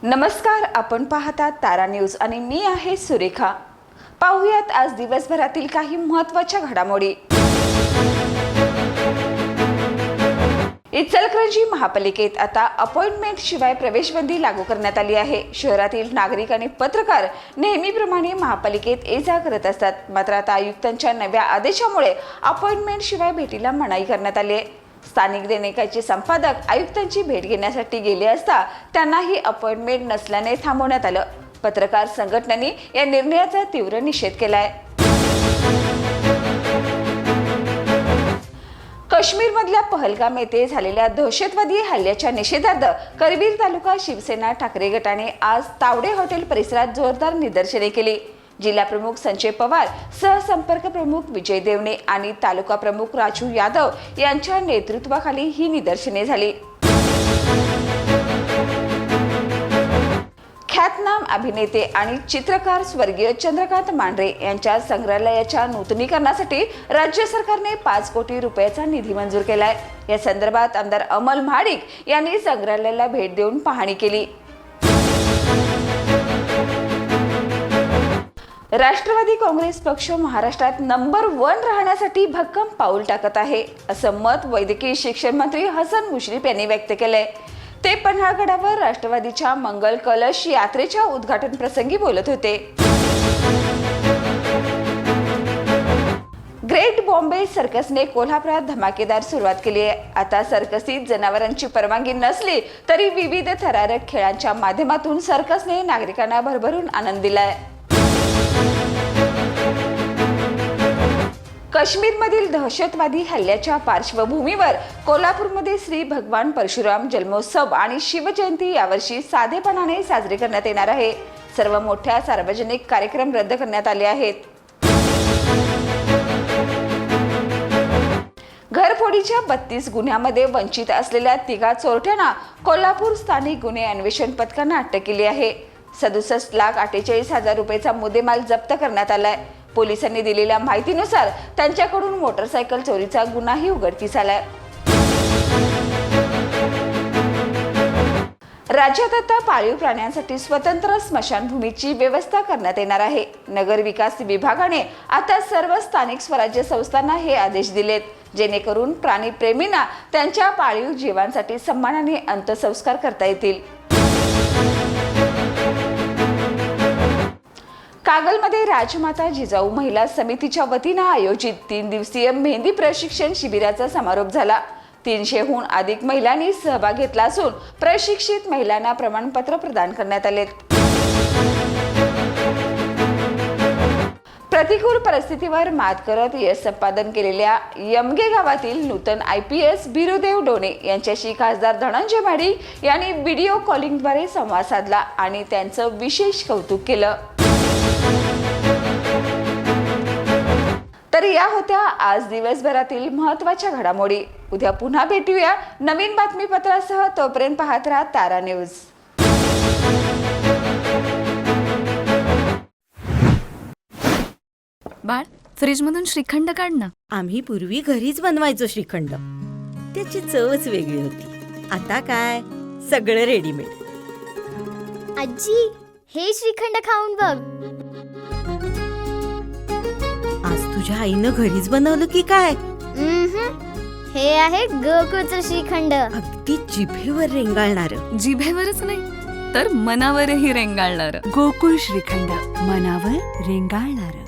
नमस्कार, आपण पाहतात तारा न्यूज आणि मी आहे सुरेखा। पाहूयात आज दिवसभरातील काही महत्त्वाच्या घडामोडी। इचलकरंजी महापालिकेत आता अपॉइंटमेंट शिवाय प्रवेशबंदी लागू करण्यात आली आहे। शहरातील नागरिक आणि पत्रकार नेहमीप्रमाणे महापालिकेत ये-जा करत असतात, मात्र आता आयुक्तांच्या नव्या आदेशामुळे अपॉइंटमेंट शिवाय भेटीला मनाई करण्यात आली आहे। स्थानिक दैनिकाचे संपादक आयुक्तांची भेट घेण्यासाठी गेले असता त्यांनाही अपॉइंटमेंट नसल्याने थांबवण्यात आलं। पत्रकार संघटनांनी या निर्णयाचा तीव्र निषेध केलाय। काश्मीरमधल्या पहलगाम येथे झालेल्या दहशतवादी हल्ल्याच्या निषेधार्थ करवीर तालुका शिवसेना ठाकरे गटाने आज तावडे हॉटेल परिसरात जोरदार निदर्शने केली। जिल्हा प्रमुख संजय पवार, सहसंपर्क प्रमुख विजय देवणे आणि तालुका प्रमुख राजू यादव यांच्या नेतृत्वाखाली ही निदर्शने झाली। ख्यातनाम अभिनेते आणि चित्रकार स्वर्गीय चंद्रकांत मांढरे यांच्या संग्रहालयाच्या नूतनीकरणासाठी राज्य सरकारने 5 कोटी रुपयाचा निधी मंजूर केलाय। या संदर्भात आमदार अमल महाडिक यांनी संग्रहालयाला भेट देऊन पाहणी केली। राष्ट्रवादी काँग्रेस पक्ष महाराष्ट्रात नंबर 1 राहण्यासाठी भक्कम पाऊल टाकत आहे, असं मत वैद्यकीय शिक्षण मंत्री हसन मुश्रीफ यांनी व्यक्त केलंय। ते पन्हाळगडावर राष्ट्रवादीच्या मंगल कलश यात्रेच्या उद्घाटन प्रसंगी बोलत होते। ग्रेट बॉम्बे सर्कसने कोल्हापुरात धमाकेदार सुरुवात केली आहे। आता सर्कसीत जनावरांची परवानगी नसली तरी विविध थरारक खेळांच्या माध्यमातून सर्कसने नागरिकांना भरभरून आनंद दिलाय। काश्मीरमधील दहशतवादी हल्ल्याच्या पार्श्वभूमीवर कोल्हापूरमध्ये श्री भगवान परशुराम जन्मोत्सव आणि शिवजयंती यावर्षी साधेपणाने साजरी करण्यात येणार आहे। सर्व मोठ्या सार्वजनिक कार्यक्रम रद्द करण्यात आले आहेत। घरफोडीच्या 32 गुन्ह्यामध्ये वंचित असलेल्या 3 चोरट्यांना कोल्हापूर स्थानिक गुन्हे अन्वेषण पथकाने अटक केली आहे। 67,48,000 रुपयाचा मुद्देमाल जप्त करण्यात आलाय। पोलिसांनी दिलेल्या माहितीनुसार त्यांच्याकडून मोटरसायकल चोरीचा गुन्हाही उघडकीस आलाय। राज्यात आता पाळीव प्राण्यांसाठी स्वतंत्र स्मशानभूमीची व्यवस्था करण्यात येणार आहे। नगर विकास विभागाने आता सर्व स्थानिक स्वराज्य संस्थांना हे आदेश दिलेत, जेणेकरून प्राणीप्रेमींना त्यांच्या पाळीव जीवांसाठी सन्मानाने अंत्यसंस्कार करता येतील। कागलमध्ये राजमाता जिजाऊ महिला समितीच्या वतीने आयोजित 3 दिवसीय मेहंदी प्रशिक्षण शिबिराचा समारोप झाला। 300हून अधिक महिलांनी सहभाग घेतला असून प्रशिक्षित महिलांना प्रमाणपत्र प्रदान करण्यात आले। प्रतिकूल परिस्थितीवर मात करत यश संपादन केलेल्या यमगे गावातील नूतन IPS बिरुदेव डोणे यांच्याशी खासदार धनंजय महाडिक यांनी व्हिडिओ कॉलिंगद्वारे संवाद साधला आणि त्यांचं विशेष कौतुक केलं। तर या होत्या आज दिवसभरातील महत्त्वाच्या घडामोडी। उद्या पुन्हा भेटूया नवीन बातमीपत्रासह। तोपर्यंत पाहत राहा तारा न्यूज। बाळ, फ्रीजमधून श्रीखंड काढ ना। आम्ही पूर्वी घरीच बनवायचो श्रीखंड, त्याची चवच वेगळी होती। आता काय सगळं रेडीमेड। आजी, हे श्रीखंड खाऊन बघ। आज तुझ्या आईनं घरीच बनवलं की काय? हे आहे गोकुळचं श्रीखंड। अगदी जिभेवर रेंगाळणार। जिभेवरच नाही तर मनावरही रेंगाळणार। गोकुळ श्रीखंड, मनावर रेंगाळणार।